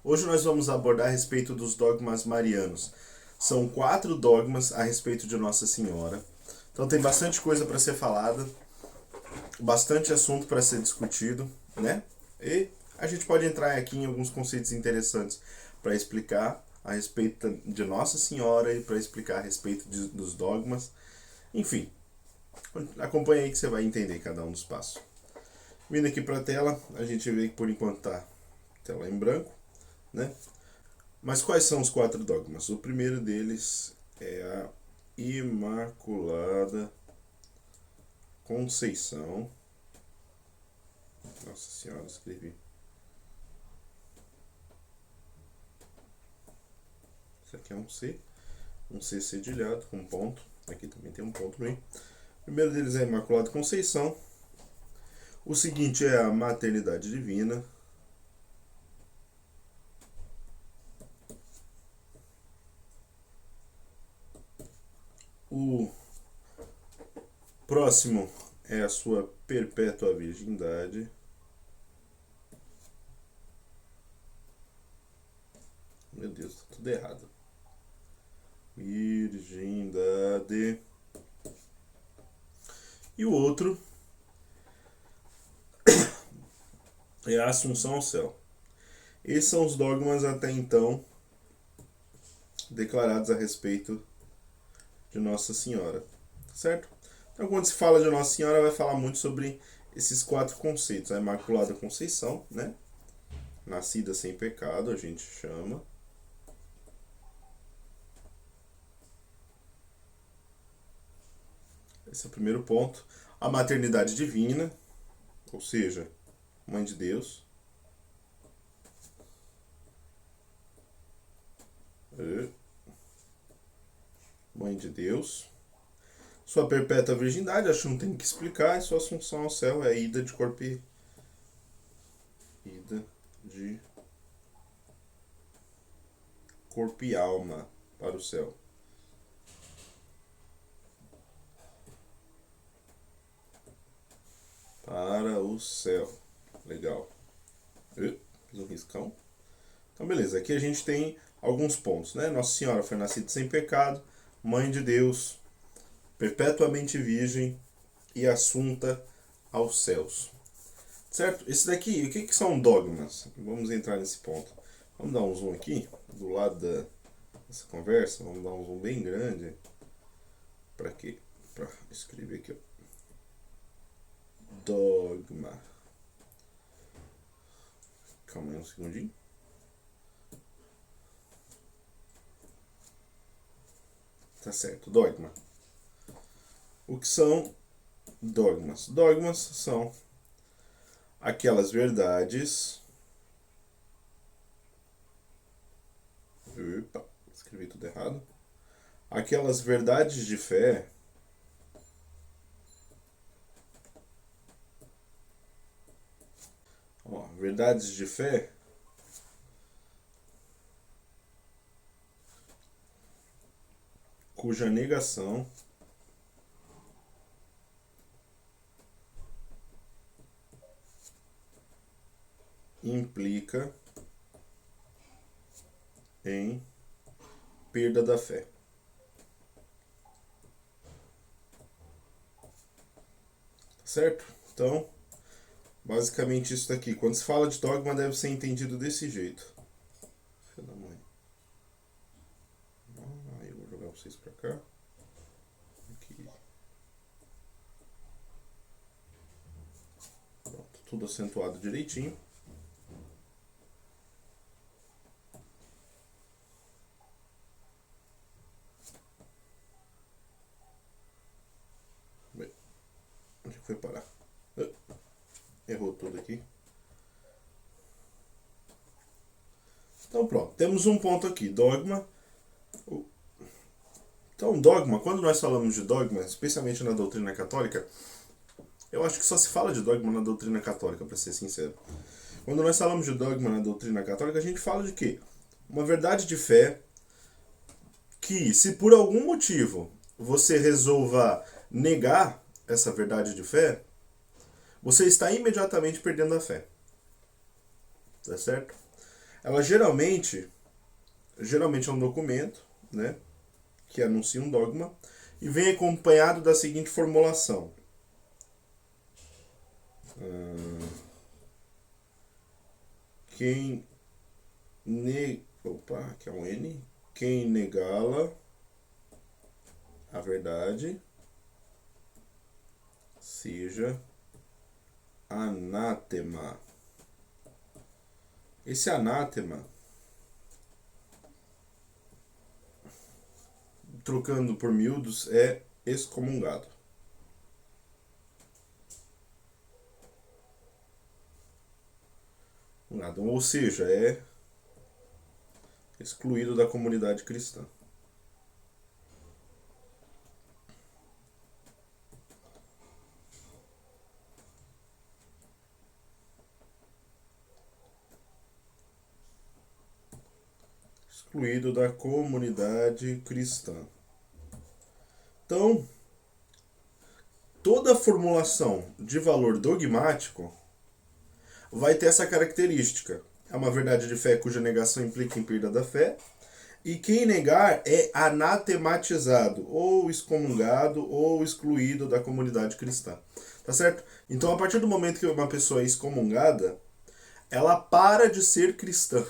Hoje nós vamos abordar a respeito dos dogmas marianos. São 4 dogmas a respeito de Nossa Senhora. Então tem bastante coisa para ser falada, bastante assunto para ser discutido, né? E a gente pode entrar aqui em alguns conceitos interessantes para explicar a respeito de Nossa Senhora e para explicar a respeito dos dogmas. Enfim, acompanha aí que você vai entender cada um dos passos. Vindo aqui para a tela, a gente vê que por enquanto tá tela em branco, né? Mas quais são os 4 dogmas? O primeiro deles é a Imaculada Conceição. Nossa Senhora, escrevi. Isso aqui é um C cedilhado com ponto. Aqui também tem um ponto no meio. O primeiro deles é a Imaculada Conceição. O seguinte é a Maternidade Divina. O próximo é a sua Perpétua Virgindade. Meu Deus, tá tudo errado. Virgindade. E o outro é a Assunção ao Céu. Esses são os dogmas até então declarados a respeito de Nossa Senhora, certo? Então, quando se fala de Nossa Senhora, vai falar muito sobre esses 4 conceitos. A Imaculada Conceição, né? Nascida sem pecado, a gente chama. Esse é o primeiro ponto. A Maternidade Divina, ou seja, Mãe de Deus. Mãe de Deus. Sua Perpétua Virgindade, acho que não tem que explicar, e sua Assunção ao Céu é a ida de corpo e alma para o céu. Para o céu. Legal. Fiz um riscão. Então, beleza. Aqui a gente tem alguns pontos, né? Nossa Senhora foi nascida sem pecado, Mãe de Deus, perpetuamente virgem e assunta aos céus. Certo? Esse daqui, o que são dogmas? Vamos entrar nesse ponto. Vamos dar um zoom aqui, do lado dessa conversa. Vamos dar um zoom bem grande. Para quê? Para escrever aqui, ó. Dogma. Calma aí um segundinho. Tá certo, dogma. O que são dogmas? Dogmas são aquelas verdades. Opa, escrevi tudo errado. Aquelas verdades de fé verdades de fé cuja negação implica em perda da fé. Certo? Então, basicamente isso daqui. Quando se fala de dogma, deve ser entendido desse jeito. Filha da mãe. Aí eu vou jogar vocês pra cá. Aqui. Pronto, tudo acentuado direitinho. Bem, onde foi parar? Errou tudo aqui. Então pronto, temos um ponto aqui, dogma. Então dogma, quando nós falamos de dogma, especialmente na doutrina católica, eu acho que só se fala de dogma na doutrina católica, para ser sincero. Quando nós falamos de dogma na doutrina católica, a gente fala de quê? Uma verdade de fé que, se por algum motivo você resolva negar essa verdade de fé, você está imediatamente perdendo a fé. Tá certo? ela geralmente é um documento, né, que anuncia um dogma, e vem acompanhado da seguinte formulação. Quem Opa, aqui é um N. Quem negá-la, a verdade, seja anátema. Esse anátema, trocando por miúdos, é excomungado. Ou seja, é excluído da comunidade cristã. Excluído da comunidade cristã. Então, toda formulação de valor dogmático vai ter essa característica. É uma verdade de fé cuja negação implica em perda da fé. E quem negar é anatematizado, ou excomungado, ou excluído da comunidade cristã. Tá certo? Então, a partir do momento que uma pessoa é excomungada, ela para de ser cristã.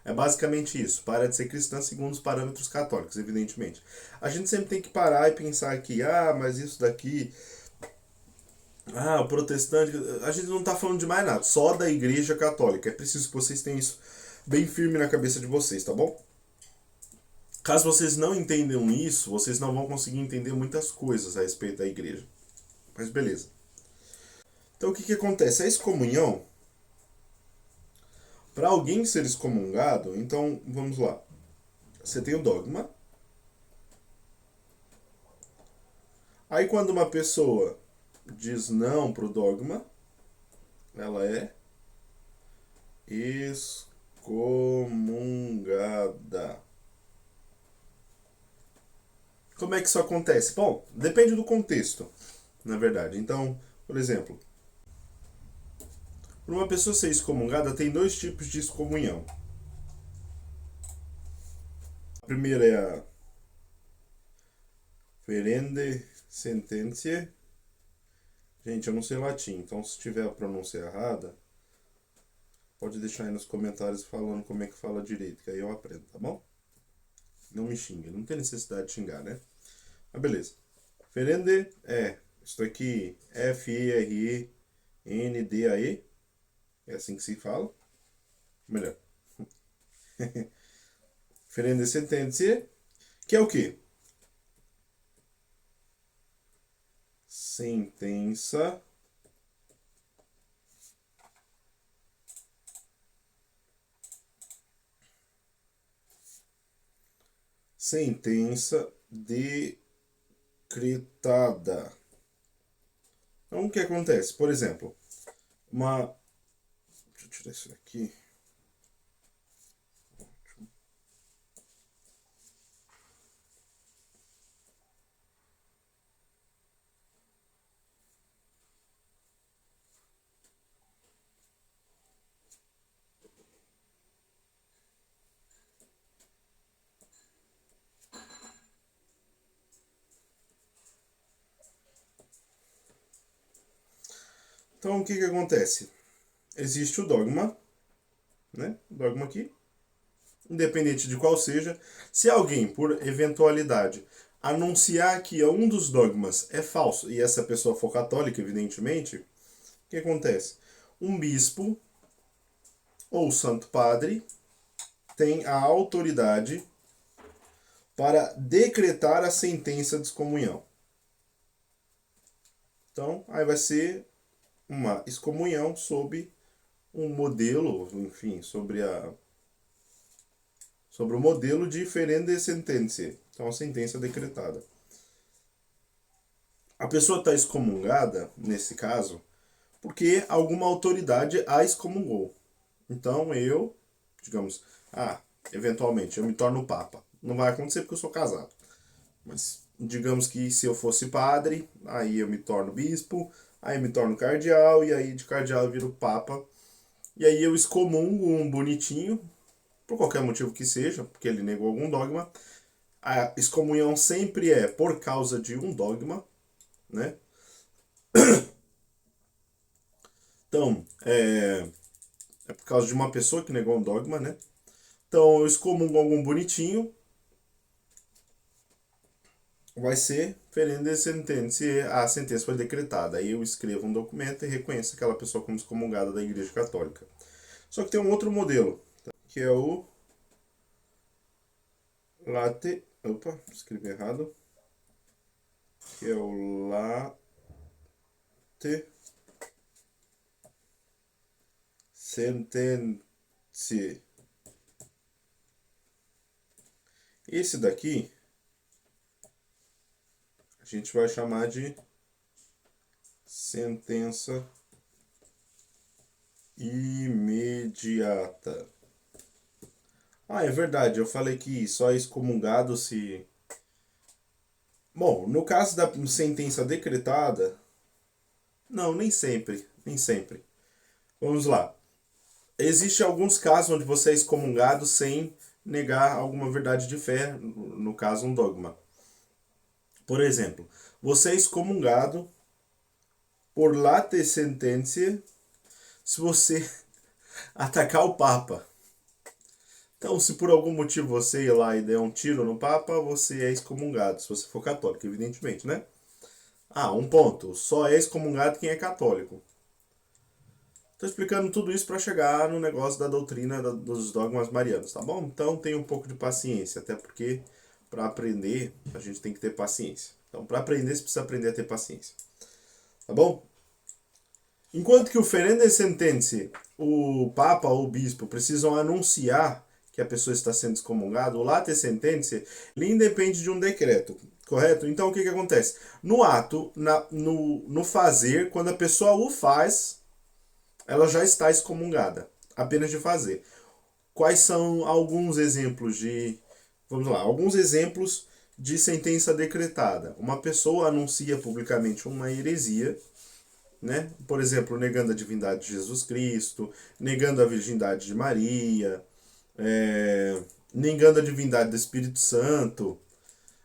É basicamente isso. Para de ser cristã segundo os parâmetros católicos, evidentemente. A gente sempre tem que parar e pensar aqui, mas isso daqui... o protestante... A gente não está falando de mais nada, só da igreja católica. É preciso que vocês tenham isso bem firme na cabeça de vocês, tá bom? Caso vocês não entendam isso, vocês não vão conseguir entender muitas coisas a respeito da igreja. Mas beleza. Então o que acontece? A excomunhão, para alguém ser excomungado, então vamos lá. Você tem o dogma. Aí quando uma pessoa diz não pro dogma, ela é excomungada. Como é que isso acontece? Bom, depende do contexto, na verdade. Então, por exemplo, para uma pessoa ser excomungada, tem dois tipos de excomunhão. A primeira é a ferende sententiae. Gente, eu não sei latim, então se tiver a pronúncia errada, pode deixar aí nos comentários falando como é que fala direito, que aí eu aprendo, tá bom? Não me xingue, não tem necessidade de xingar, né? Mas beleza. Ferende é isso aqui, F-E-R-E-N-D-A-E. É assim que se fala. Melhor. Ferende sententiae, que é o quê? Sentença decretada. Então, o que acontece? Por exemplo, deixa eu tirar isso aqui. Então, o que acontece? Existe o dogma, né? O dogma aqui. Independente de qual seja, se alguém, por eventualidade, anunciar que um dos dogmas é falso, e essa pessoa for católica, evidentemente, o que acontece? Um bispo ou santo padre tem a autoridade para decretar a sentença de excomunhão. Então, aí vai ser uma excomunhão sob um modelo, enfim, sobre o modelo de ferende sententiae, então a sentença decretada. A pessoa está excomungada, nesse caso, porque alguma autoridade a excomungou. Então eu, digamos, eventualmente eu me torno papa. Não vai acontecer porque eu sou casado. Mas digamos que se eu fosse padre, aí eu me torno bispo, aí eu me torno cardeal, e aí de cardeal eu viro papa. e aí eu excomungo um bonitinho, por qualquer motivo que seja, porque ele negou algum dogma. A excomunhão sempre é por causa de um dogma, né? Então, é por causa de uma pessoa que negou um dogma, né? Então, eu excomungo algum bonitinho, vai ser ferende sententia, a sentença foi decretada. Aí eu escrevo um documento e reconheço aquela pessoa como excomungada da Igreja Católica. Só que tem um outro modelo, que é o late... Opa, escrevi errado. Que é o late sentencie. Esse daqui a gente vai chamar de sentença imediata. Ah, é verdade, eu falei que só é excomungado se... Bom, no caso da sentença decretada, não, nem sempre, nem sempre. Vamos lá. Existem alguns casos onde você é excomungado sem negar alguma verdade de fé, no caso um dogma. Por exemplo, você é excomungado por late sententia se você atacar o Papa. Então, se por algum motivo você ir lá e der um tiro no Papa, você é excomungado, se você for católico, evidentemente, né? Ah, um ponto. Só é excomungado quem é católico. Estou explicando tudo isso para chegar no negócio da doutrina dos dogmas marianos, tá bom? Então, tenha um pouco de paciência, até porque para aprender a gente tem que ter paciência. Então, para aprender, você precisa aprender a ter paciência. Tá bom? Enquanto que o ferende sententia, o Papa ou o Bispo precisam anunciar que a pessoa está sendo excomungada, o late sententia, ele independe de um decreto, correto? Então o que acontece? No ato, no fazer, quando a pessoa o faz, ela já está excomungada, apenas de fazer. Quais são alguns exemplos de... Vamos lá, alguns exemplos de sentença decretada. Uma pessoa anuncia publicamente uma heresia, né? Por exemplo, negando a divindade de Jesus Cristo, negando a virgindade de Maria, negando a divindade do Espírito Santo,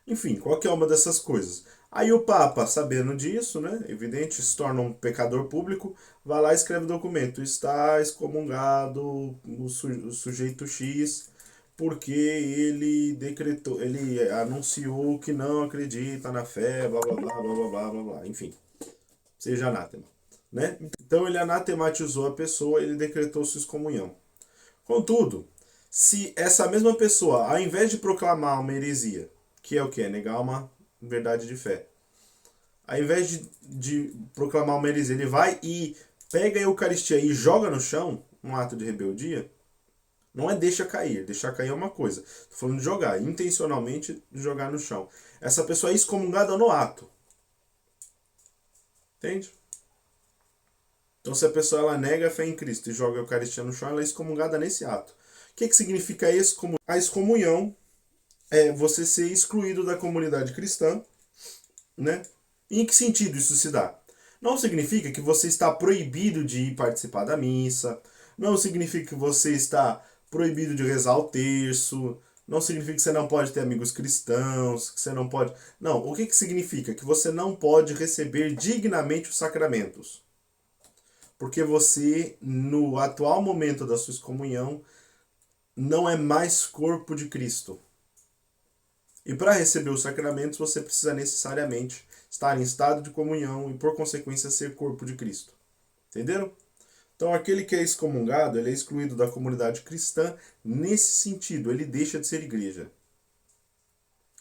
enfim, qualquer uma dessas coisas. Aí o Papa, sabendo disso, né, evidente, se torna um pecador público, vai lá e escreve o documento. Está excomungado o sujeito X porque ele decretou, ele anunciou que não acredita na fé, blá blá blá blá blá blá blá, blá. Enfim, seja anátema, né? Então ele anatematizou a pessoa, ele decretou sua excomunhão. Contudo, se essa mesma pessoa, ao invés de proclamar uma heresia, que é o que? É negar uma verdade de fé, ao invés de proclamar uma heresia, ele vai e pega a Eucaristia e joga no chão, um ato de rebeldia, não é deixar cair é uma coisa. Estou falando de jogar, intencionalmente jogar no chão. Essa pessoa é excomungada no ato. Entende? Então, se a pessoa ela nega a fé em Cristo e joga a Eucaristia no chão, ela é excomungada nesse ato. O que significa excomunhão? A excomunhão é você ser excluído da comunidade cristã, né? E em que sentido isso se dá? Não significa que você está proibido de ir participar da missa, não significa que você está proibido de rezar o terço, não significa que você não pode ter amigos cristãos, que você não pode... Não, o que significa? Que você não pode receber dignamente os sacramentos. Porque você, no atual momento da sua excomunhão, não é mais corpo de Cristo. E para receber os sacramentos, você precisa necessariamente estar em estado de comunhão e, por consequência, ser corpo de Cristo. Entenderam? Então, aquele que é excomungado, ele é excluído da comunidade cristã nesse sentido, ele deixa de ser igreja.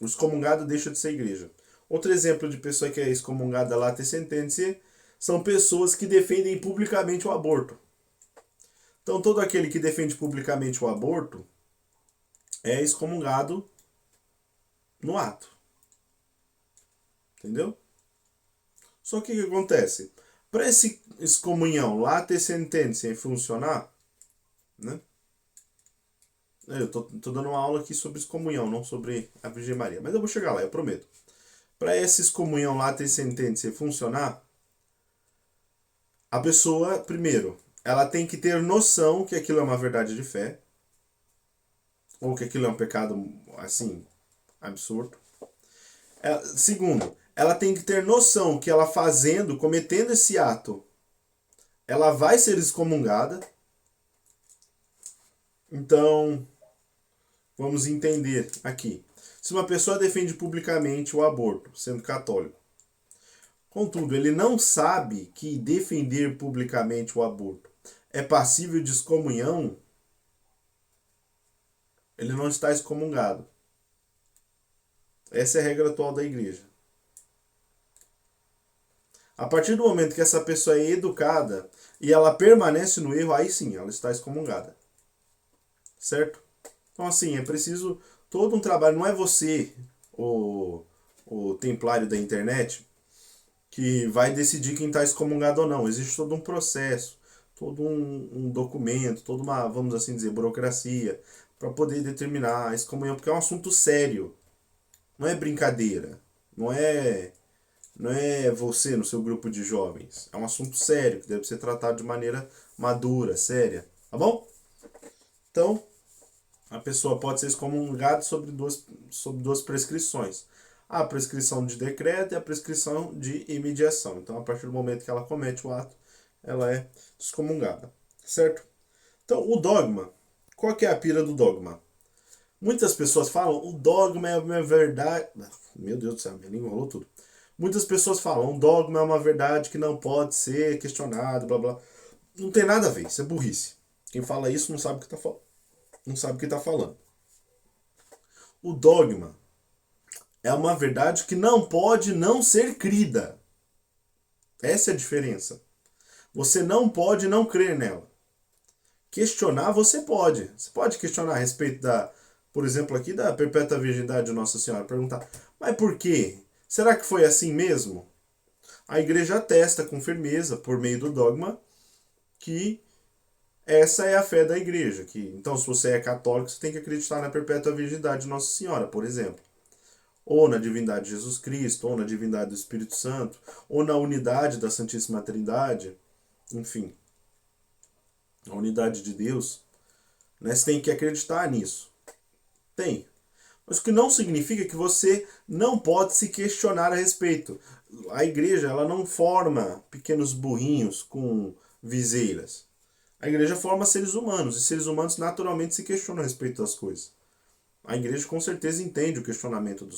O excomungado deixa de ser igreja. Outro exemplo de pessoa que é excomungada late sententia são pessoas que defendem publicamente o aborto. Então, todo aquele que defende publicamente o aborto é excomungado no ato. Entendeu? Só que o que acontece? Para esse excomunhão late sententia funcionar, né? Eu tô dando uma aula aqui sobre excomunhão, não sobre a Virgem Maria. Mas eu vou chegar lá, eu prometo. Para essa excomunhão late sententia funcionar, a pessoa, primeiro, ela tem que ter noção que aquilo é uma verdade de fé, ou que aquilo é um pecado, assim, absurdo. Segundo, ela tem que ter noção que ela fazendo, cometendo esse ato, ela vai ser excomungada. Então, vamos entender aqui. Se uma pessoa defende publicamente o aborto, sendo católico, contudo, ele não sabe que defender publicamente o aborto é passível de excomunhão, ele não está excomungado. Essa é a regra atual da igreja. A partir do momento que essa pessoa é educada e ela permanece no erro, aí sim, ela está excomungada. Certo? Então, assim, é preciso todo um trabalho. Não é você, o templário da internet, que vai decidir quem está excomungado ou não. Existe todo um processo, todo um documento, toda uma, vamos assim dizer, burocracia para poder determinar a excomunhão, porque é um assunto sério. Não é brincadeira. Não é você no seu grupo de jovens. É um assunto sério que deve ser tratado de maneira madura, séria. Tá bom? Então, a pessoa pode ser excomungada sobre duas prescrições. A prescrição de decreto e a prescrição de imediação. Então, a partir do momento que ela comete o ato, ela é excomungada. Certo? Então, o dogma. Qual que é a pira do dogma? Muitas pessoas falam, o dogma é uma verdade... Meu Deus do céu, minha língua rolou tudo. Muitas pessoas falam, o dogma é uma verdade que não pode ser questionada, blá blá. Não tem nada a ver, isso é burrice. Quem fala isso não sabe o que está falando. Não sabe o que está falando. O dogma é uma verdade que não pode não ser crida. Essa é a diferença. Você não pode não crer nela. Questionar você pode. Você pode questionar a respeito da, por exemplo, aqui da perpétua virgindade de Nossa Senhora. Perguntar, mas por quê? Será que foi assim mesmo? A igreja atesta com firmeza, por meio do dogma, que essa é a fé da igreja. Então, se você é católico, você tem que acreditar na perpétua virgindade de Nossa Senhora, por exemplo. Ou na divindade de Jesus Cristo, ou na divindade do Espírito Santo, ou na unidade da Santíssima Trindade, enfim, a unidade de Deus. Né? Você tem que acreditar nisso. Tem. Mas o que não significa que você não pode se questionar a respeito. A igreja, ela não forma pequenos burrinhos com viseiras. A igreja forma seres humanos, e seres humanos naturalmente se questionam a respeito das coisas. A igreja com certeza entende o questionamento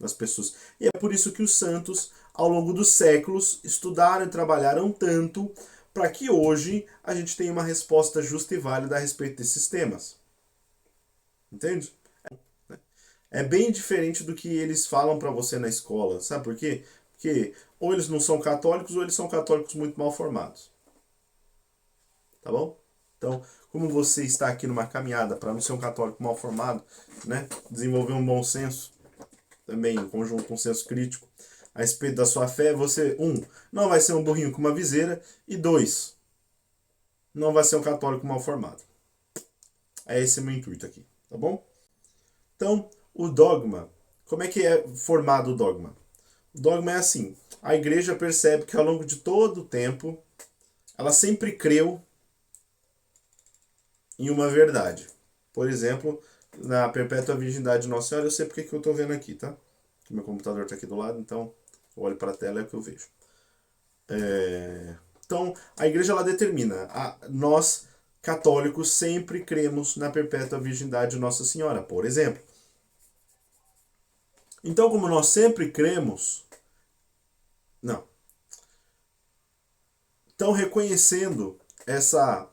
das pessoas. E é por isso que os santos, ao longo dos séculos, estudaram e trabalharam tanto para que hoje a gente tenha uma resposta justa e válida a respeito desses temas. Entende? É bem diferente do que eles falam para você na escola. Sabe por quê? Porque ou eles não são católicos ou eles são católicos muito mal formados. Tá bom? Então, como você está aqui numa caminhada para não ser um católico mal formado, né? Desenvolver um bom senso, também em conjunto com um senso crítico a respeito da sua fé, você, não vai ser um burrinho com uma viseira, e dois, não vai ser um católico mal formado. É esse o meu intuito aqui, tá bom? Então, o dogma, como é que é formado o dogma? O dogma é assim, a igreja percebe que ao longo de todo o tempo, ela sempre creu em uma verdade. Por exemplo, na perpétua virgindade de Nossa Senhora, eu sei porque que eu estou vendo aqui, tá? Meu computador está aqui do lado, então eu olho para a tela e é o que eu vejo. Então, a igreja ela determina, nós católicos sempre cremos na perpétua virgindade de Nossa Senhora, por exemplo. Então, como nós sempre cremos, não. Então, reconhecendo essa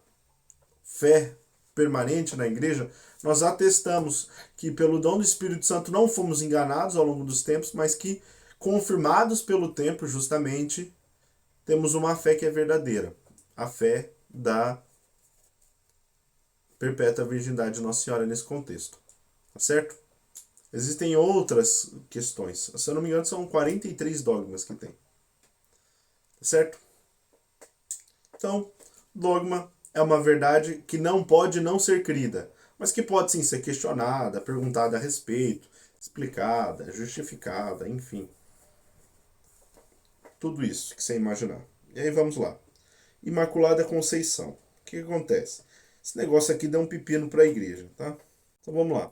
fé permanente na igreja, nós atestamos que pelo dom do Espírito Santo não fomos enganados ao longo dos tempos, mas que, confirmados pelo tempo, justamente, temos uma fé que é verdadeira. A fé da perpétua virgindade de Nossa Senhora nesse contexto. Tá certo? Existem outras questões. Se eu não me engano, são 43 dogmas que tem. Tá certo? Então, dogma é uma verdade que não pode não ser crida, mas que pode sim ser questionada, perguntada a respeito, explicada, justificada, enfim. Tudo isso que você imaginar. E aí vamos lá. Imaculada Conceição. O que acontece? Esse negócio aqui dá um pepino para a igreja, tá? Então vamos lá.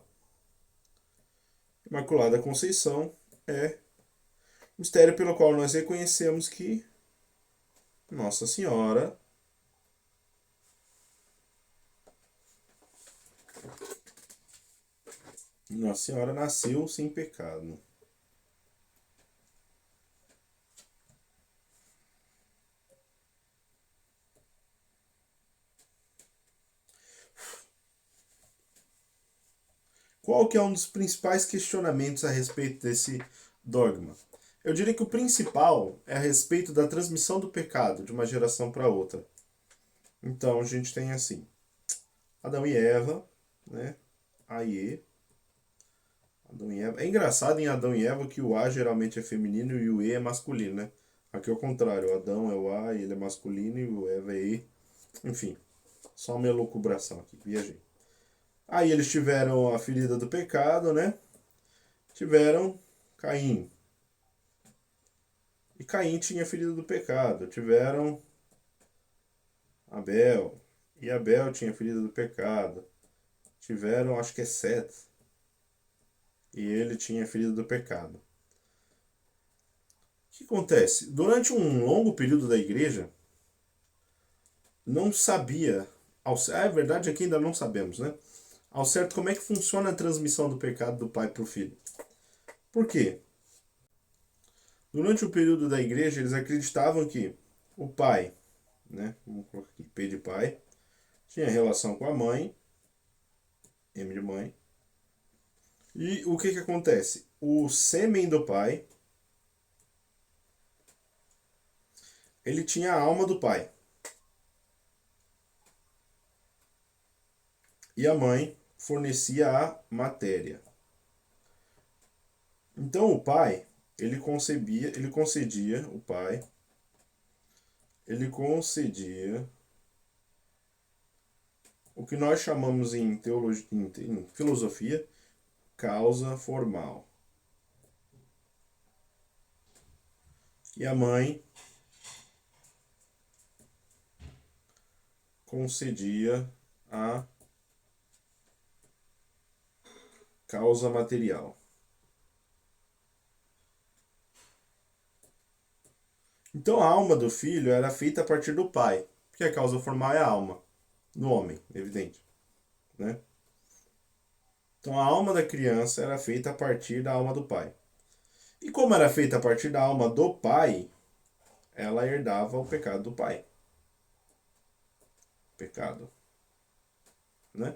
Imaculada Conceição é o mistério pelo qual nós reconhecemos que Nossa Senhora Nossa Senhora nasceu sem pecado. Qual que é um dos principais questionamentos a respeito desse dogma? Eu diria que o principal é a respeito da transmissão do pecado de uma geração para outra. Então a gente tem assim, Adão e Eva, né? Aie. Adão e Eva. É engraçado em Adão e Eva que o A geralmente é feminino e o E é masculino, né? Aqui é o contrário, o Adão é o A, ele é masculino e o Eva é E. Enfim, só uma elucubração aqui, viajei. Aí eles tiveram a ferida do pecado, né? Tiveram Caim. E Caim tinha a ferida do pecado. Tiveram Abel. E Abel tinha a ferida do pecado. Tiveram, acho que é Sete. E ele tinha a ferida do pecado. O que acontece? Durante um longo período da igreja, não sabia. A verdade é que ainda não sabemos, né? Ao certo, como é que funciona a transmissão do pecado do pai para o filho. Por quê? Durante o período da igreja, eles acreditavam que o pai, né? Vamos colocar aqui, P de pai, tinha relação com a mãe, M de mãe. E o que acontece? O sêmen do pai, ele tinha a alma do pai. E a mãe fornecia a matéria. Então o pai, ele concedia o que nós chamamos em teologia, em filosofia, causa formal. E a mãe concedia a causa material. Então a alma do filho era feita a partir do pai, porque a causa formal é a alma, no homem, evidente, né? Então a alma da criança era feita a partir da alma do pai. E como era feita a partir da alma do pai, ela herdava o pecado do pai. Pecado, né?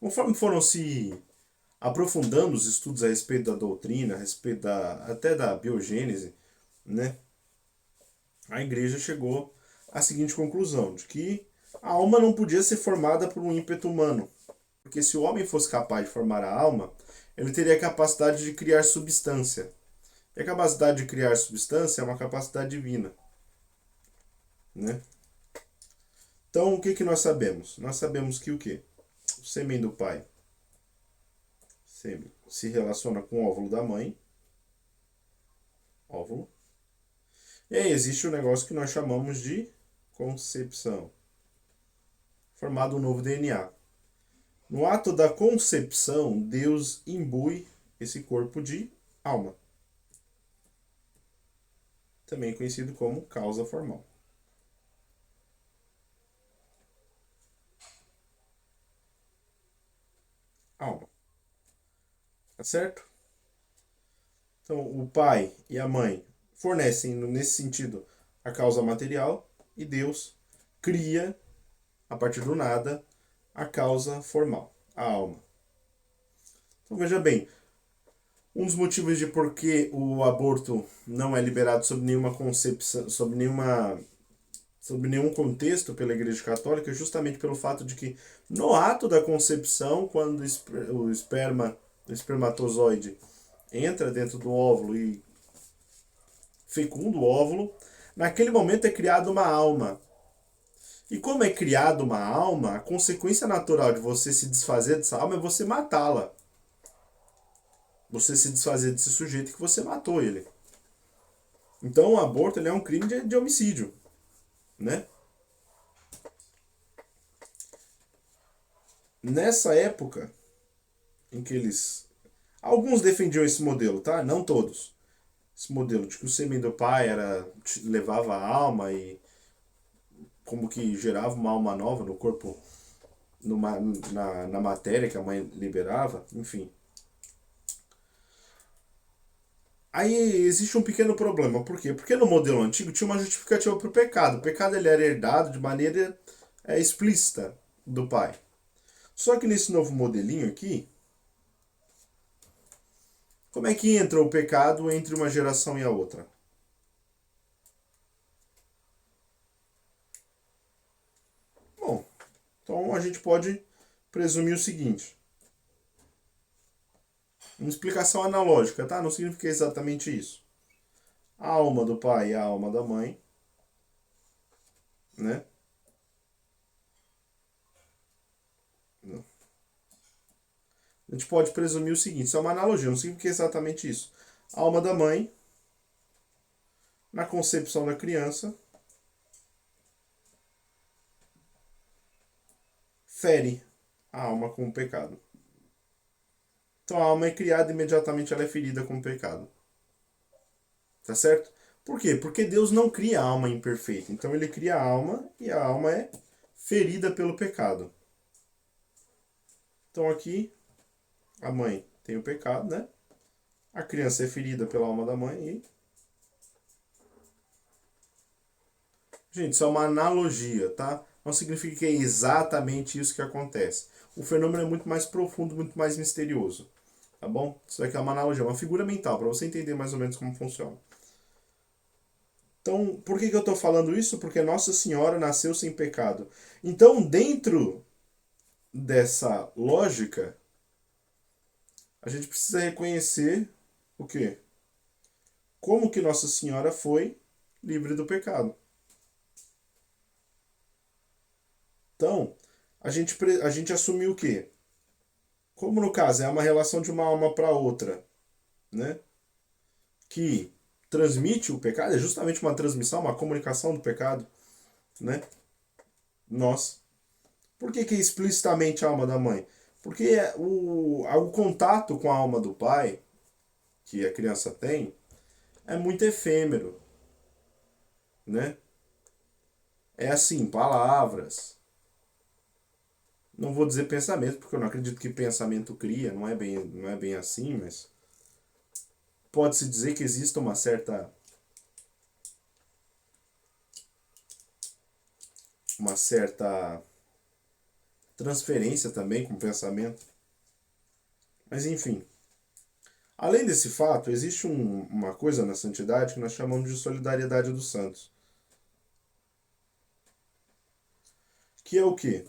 Conforme foram se aprofundando os estudos a respeito da doutrina, a respeito até da biogênese, né? A igreja chegou à seguinte conclusão, de que a alma não podia ser formada por um ímpeto humano. Porque se o homem fosse capaz de formar a alma, ele teria a capacidade de criar substância. E a capacidade de criar substância é uma capacidade divina, né? Então, o que nós sabemos? Nós sabemos que o quê? O sêmen do pai se relaciona com o óvulo da mãe. Óvulo. E aí existe um negócio que nós chamamos de concepção. Formado um novo DNA. No ato da concepção, Deus imbui esse corpo de alma. Também conhecido como causa formal. Alma. Tá certo? Então, o pai e a mãe fornecem, nesse sentido, a causa material e Deus cria, a partir do nada, a causa formal, a alma. Então, veja bem, um dos motivos de por que o aborto não é liberado sob nenhuma concepção, sob nenhum contexto pela Igreja Católica é justamente pelo fato de que no ato da concepção, quando o espermatozoide entra dentro do óvulo e fecunda o óvulo, naquele momento é criada uma alma. E como é criada uma alma, a consequência natural de você se desfazer dessa alma é você matá-la. Você se desfazer desse sujeito que você matou ele. Então o aborto ele é um crime de homicídio. né? Nessa época em que eles... Alguns defendiam esse modelo, tá? Não todos. Esse modelo de que o sêmen do pai levava a alma e como que gerava uma alma nova no corpo, na matéria que a mãe liberava, enfim. Aí existe um pequeno problema. Por quê? Porque no modelo antigo tinha uma justificativa para o pecado. O pecado ele era herdado de maneira explícita do pai. Só que nesse novo modelinho aqui, como é que entra o pecado entre uma geração e a outra? Bom, então a gente pode presumir o seguinte. Uma explicação analógica, tá? Não significa exatamente isso. A alma do pai e a alma da mãe, né? A gente pode presumir o seguinte, isso é uma analogia, não significa exatamente isso. A alma da mãe, na concepção da criança, fere a alma com o pecado. Então a alma é criada e imediatamente ela é ferida com o pecado. Tá certo? Por quê? Porque Deus não cria a alma imperfeita. Então ele cria a alma e a alma é ferida pelo pecado. Então aqui a mãe tem o pecado, né? A criança é ferida pela alma da mãe e... Gente, isso é uma analogia, tá? Não significa que é exatamente isso que acontece. O fenômeno é muito mais profundo, muito mais misterioso. Tá bom? Isso aqui é uma analogia, uma figura mental, para você entender mais ou menos como funciona. Então, por que eu estou falando isso? Porque Nossa Senhora nasceu sem pecado. Então, dentro dessa lógica, a gente precisa reconhecer o quê? Como que Nossa Senhora foi livre do pecado. Então, a gente assumiu o quê? Como no caso é uma relação de uma alma para outra, né? Que transmite o pecado, é justamente uma transmissão, uma comunicação do pecado, né? Nós. Por que é explicitamente a alma da mãe? Porque o contato com a alma do pai, que a criança tem, é muito efêmero, né? É assim, palavras. Não vou dizer pensamento, porque eu não acredito que pensamento cria, não é bem assim, mas pode-se dizer que existe uma certa transferência também com o pensamento. Mas enfim, além desse fato, existe uma coisa na santidade que nós chamamos de solidariedade dos santos. Que é o quê?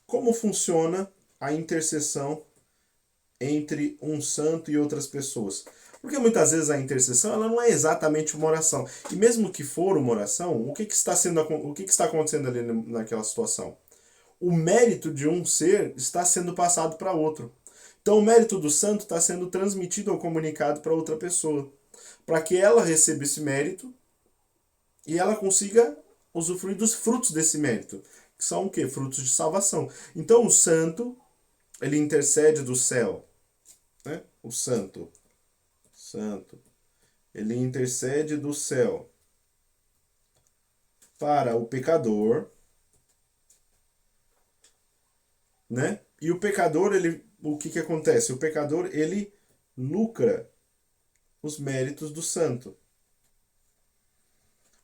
Como funciona a intercessão entre um santo e outras pessoas? Porque muitas vezes a intercessão ela não é exatamente uma oração. E mesmo que for uma oração, o que está acontecendo ali naquela situação? O mérito de um ser está sendo passado para outro. Então o mérito do santo está sendo transmitido ou comunicado para outra pessoa. Para que ela receba esse mérito e ela consiga usufruir dos frutos desse mérito. Que são o quê? Frutos de salvação. Então o santo, ele intercede do céu. Né? O santo. Ele intercede do céu para o pecador, né? E o pecador, o que acontece? O pecador, ele lucra os méritos do santo.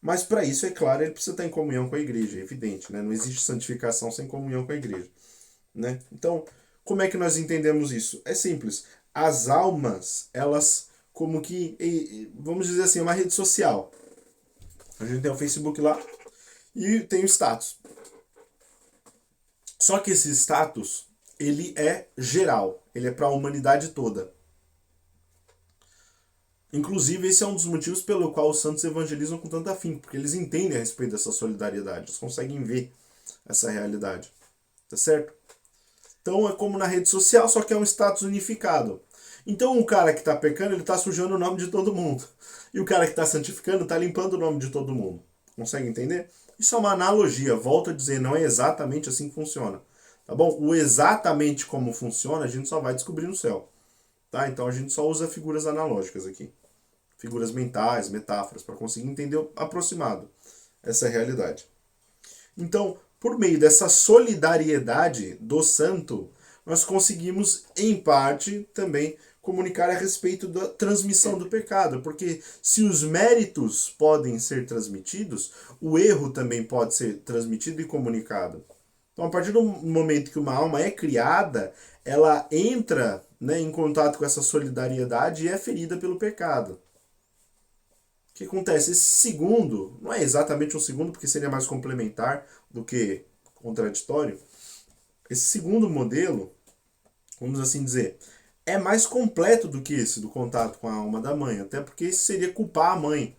Mas para isso, é claro, ele precisa estar em comunhão com a igreja, é evidente, né? Não existe santificação sem comunhão com a igreja, né? Então, como é que nós entendemos isso? É simples. As almas, elas como que, vamos dizer assim, uma rede social. A gente tem o Facebook lá e tem o status. Só que esse status, ele é geral, ele é para a humanidade toda. Inclusive, esse é um dos motivos pelo qual os santos evangelizam com tanto afinco, porque eles entendem a respeito dessa solidariedade, eles conseguem ver essa realidade. Tá certo? Então é como na rede social, só que é um status unificado. Então o cara que está pecando, ele está sujando o nome de todo mundo. E o cara que está santificando está limpando o nome de todo mundo. Consegue entender? Isso é uma analogia, volto a dizer, não é exatamente assim que funciona. Tá bom? O exatamente como funciona, a gente só vai descobrir no céu. Tá? Então a gente só usa figuras analógicas aqui. Figuras mentais, metáforas, para conseguir entender aproximado essa realidade. Então, por meio dessa solidariedade do santo, nós conseguimos, em parte, também comunicar a respeito da transmissão do pecado, porque se os méritos podem ser transmitidos, o erro também pode ser transmitido e comunicado. Então, a partir do momento que uma alma é criada, ela entra, né, em contato com essa solidariedade e é ferida pelo pecado. O que acontece? Esse segundo, não é exatamente um segundo, porque seria mais complementar do que contraditório. Esse segundo modelo, vamos assim dizer, é mais completo do que esse do contato com a alma da mãe, até porque esse seria culpar a mãe.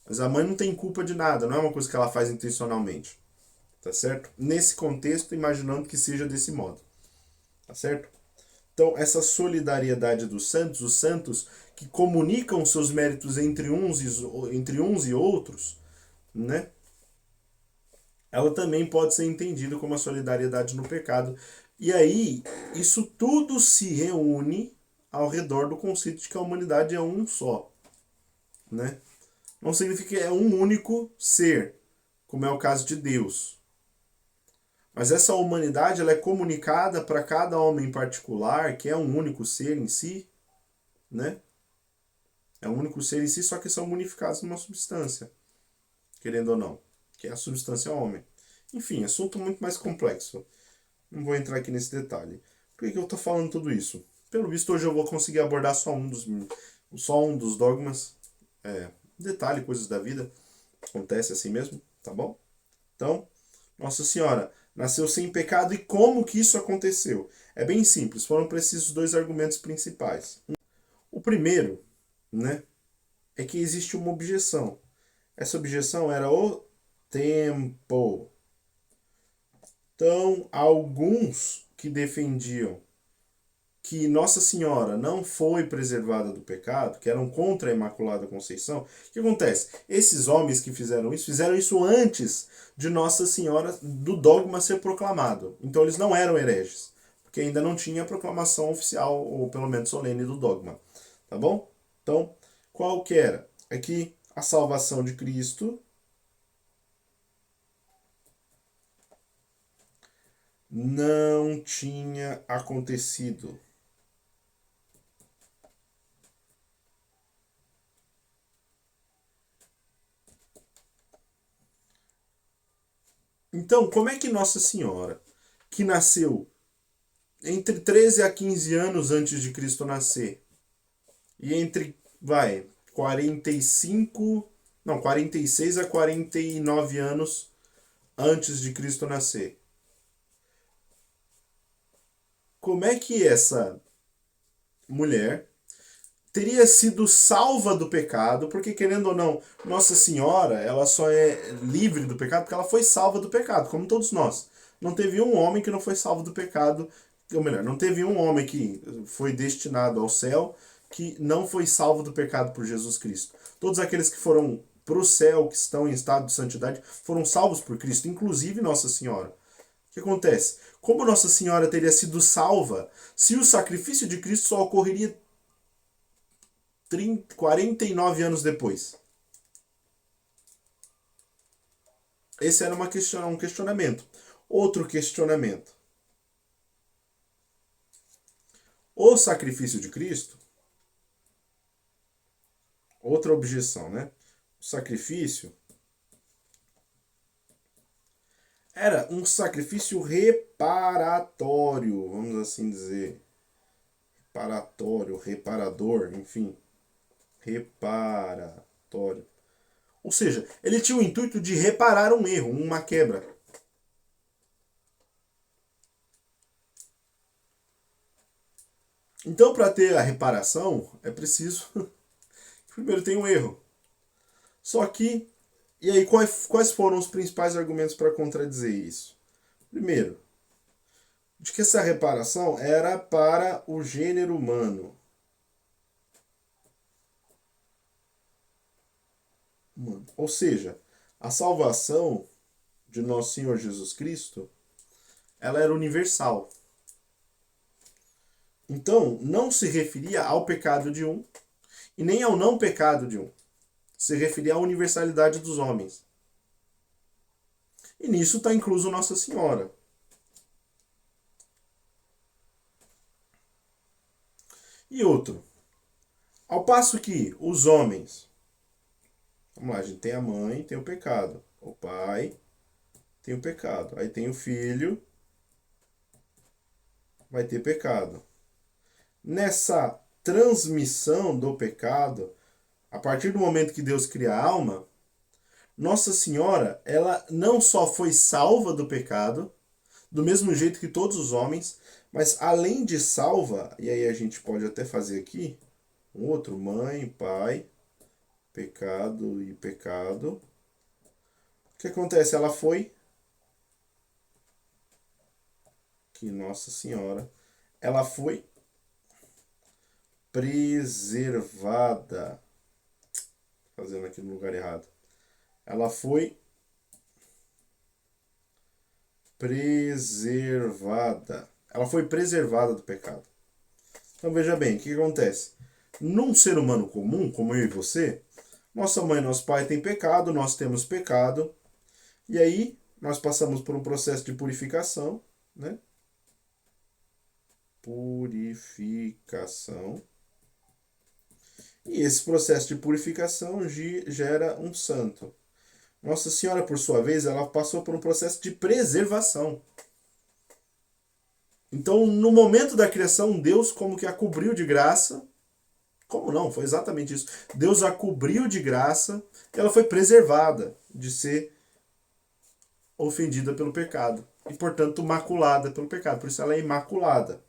Mas a mãe não tem culpa de nada, não é uma coisa que ela faz intencionalmente. Tá certo? Nesse contexto, imaginando que seja desse modo. Tá certo? Então, essa solidariedade dos santos, os santos que comunicam seus méritos entre uns e outros, né? Ela também pode ser entendida como a solidariedade no pecado. E aí, isso tudo se reúne ao redor do conceito de que a humanidade é um só, né? Não significa que é um único ser, como é o caso de Deus. Mas essa humanidade ela é comunicada para cada homem em particular, que é um único ser em si, né? É um único ser em si, só que são unificados numa substância, querendo ou não, que é a substância homem. Enfim, assunto muito mais complexo. Não vou entrar aqui nesse detalhe. Por que eu estou falando tudo isso? Pelo visto, hoje eu vou conseguir abordar só um dos dogmas. Detalhe, coisas da vida. Acontece assim mesmo, tá bom? Então, Nossa Senhora nasceu sem pecado e como que isso aconteceu? É bem simples, foram precisos dois argumentos principais. O primeiro, né, é que existe uma objeção. Essa objeção era o tempo. Então, alguns que defendiam que Nossa Senhora não foi preservada do pecado, que eram contra a Imaculada Conceição, o que acontece? Esses homens que fizeram isso antes de Nossa Senhora, do dogma ser proclamado. Então eles não eram hereges, porque ainda não tinha a proclamação oficial, ou pelo menos solene, do dogma. Tá bom? Então, qual que era? É que a salvação de Cristo não tinha acontecido. Então, como é que Nossa Senhora, que nasceu entre 13 a 15 anos antes de Cristo nascer, e entre, 45, não, 46 a 49 anos antes de Cristo nascer, como é que essa mulher teria sido salva do pecado, porque querendo ou não, Nossa Senhora, ela só é livre do pecado porque ela foi salva do pecado, como todos nós. Não teve um homem que não foi salvo do pecado, ou melhor, não teve um homem que foi destinado ao céu que não foi salvo do pecado por Jesus Cristo. Todos aqueles que foram para o céu, que estão em estado de santidade, foram salvos por Cristo, inclusive Nossa Senhora. O que acontece? Como Nossa Senhora teria sido salva se o sacrifício de Cristo só ocorreria 49 anos depois? Esse era um questionamento. Outro questionamento. O sacrifício de Cristo, outra objeção, né? O sacrifício era um sacrifício reparatório, vamos assim dizer. Reparatório, reparador, enfim. Reparatório. Ou seja, ele tinha o intuito de reparar um erro, uma quebra. Então, para ter a reparação, é preciso que primeiro tem um erro. Só que, e aí quais foram os principais argumentos para contradizer isso? Primeiro, de que essa reparação era para o gênero humano. Ou seja, a salvação de nosso Senhor Jesus Cristo, ela era universal. Então, não se referia ao pecado de um e nem ao não pecado de um. Se referia à universalidade dos homens. E nisso está incluso Nossa Senhora. E outro, ao passo que os homens, vamos lá, a gente tem a mãe, tem o pecado, o pai tem o pecado, aí tem o filho, vai ter pecado. Nessa transmissão do pecado, a partir do momento que Deus cria a alma, Nossa Senhora, ela não só foi salva do pecado, do mesmo jeito que todos os homens, mas além de salva, e aí a gente pode até fazer aqui, um outro, mãe, pai, pecado e pecado. O que acontece? Ela foi, que Nossa Senhora, ela foi preservada. Fazendo aqui no lugar errado. Ela foi preservada. Ela foi preservada do pecado. Então veja bem, o que acontece? Num ser humano comum, como eu e você, nossa mãe e nosso pai têm pecado, nós temos pecado, e aí nós passamos por um processo de purificação, né? Purificação. E esse processo de purificação gera um santo. Nossa Senhora, por sua vez, ela passou por um processo de preservação. Então, no momento da criação, Deus como que a cobriu de graça. Como não? Foi exatamente isso. Deus a cobriu de graça e ela foi preservada de ser ofendida pelo pecado. E, portanto, maculada pelo pecado. Por isso ela é imaculada.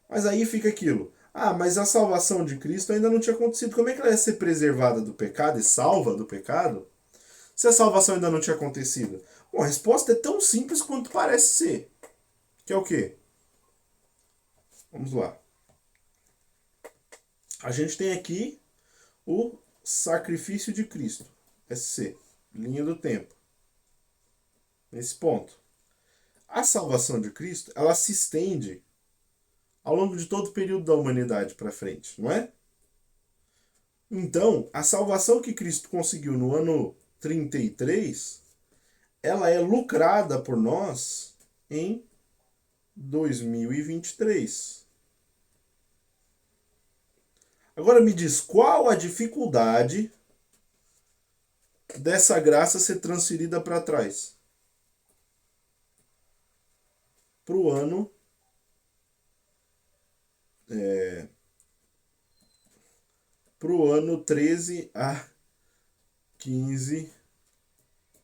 Mas aí fica aquilo. Ah, mas a salvação de Cristo ainda não tinha acontecido. Como é que ela ia ser preservada do pecado e salva do pecado se a salvação ainda não tinha acontecido? Bom, a resposta é tão simples quanto parece ser. Que é o quê? Vamos lá. A gente tem aqui o sacrifício de Cristo. SC, linha do tempo. Nesse ponto. A salvação de Cristo, ela se estende ao longo de todo o período da humanidade para frente, não é? Então, a salvação que Cristo conseguiu no ano 33, ela é lucrada por nós em 2023. Agora me diz, qual a dificuldade dessa graça ser transferida para trás? Para o ano pro ano 13 a 15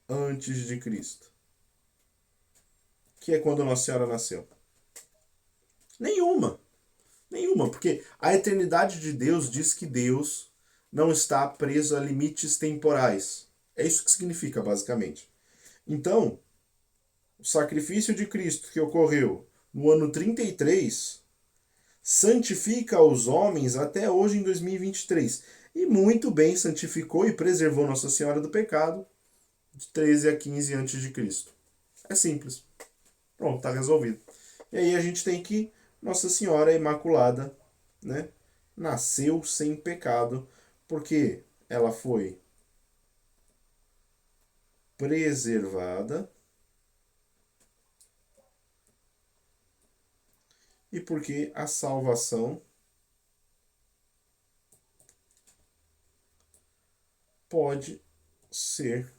antes de Cristo, que é quando Nossa Senhora nasceu. Nenhuma, porque a eternidade de Deus diz que Deus não está preso a limites temporais. É isso que significa, basicamente. Então, o sacrifício de Cristo que ocorreu no ano 33 santifica os homens até hoje em 2023. E muito bem santificou e preservou Nossa Senhora do pecado de 13 a 15 antes de Cristo. É simples. Pronto, está resolvido. E aí a gente tem que Nossa Senhora Imaculada, né, nasceu sem pecado, porque ela foi preservada e porque a salvação pode ser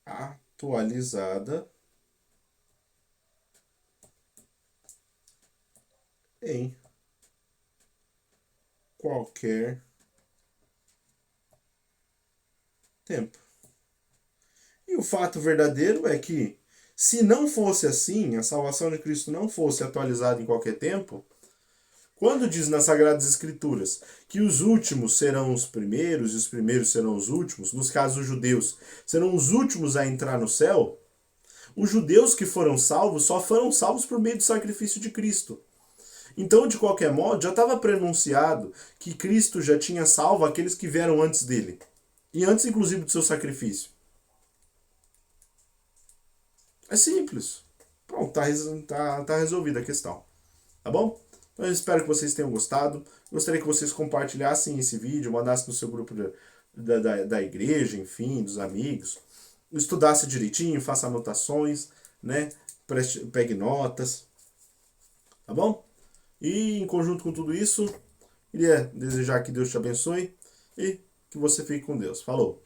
atualizada em qualquer tempo. E o fato verdadeiro é que, se não fosse assim, a salvação de Cristo não fosse atualizada em qualquer tempo, quando diz nas Sagradas Escrituras que os últimos serão os primeiros e os primeiros serão os últimos, nos casos os judeus serão os últimos a entrar no céu, os judeus que foram salvos só foram salvos por meio do sacrifício de Cristo. Então, de qualquer modo, já estava prenunciado que Cristo já tinha salvo aqueles que vieram antes dele. E antes, inclusive, do seu sacrifício. É simples. Pronto, tá resolvida a questão. Tá bom? Então eu espero que vocês tenham gostado. Gostaria que vocês compartilhassem esse vídeo, mandassem no seu grupo da igreja, enfim, dos amigos. Estudasse direitinho, faça anotações, né? Pegue notas. Tá bom? E em conjunto com tudo isso, queria desejar que Deus te abençoe e que você fique com Deus. Falou!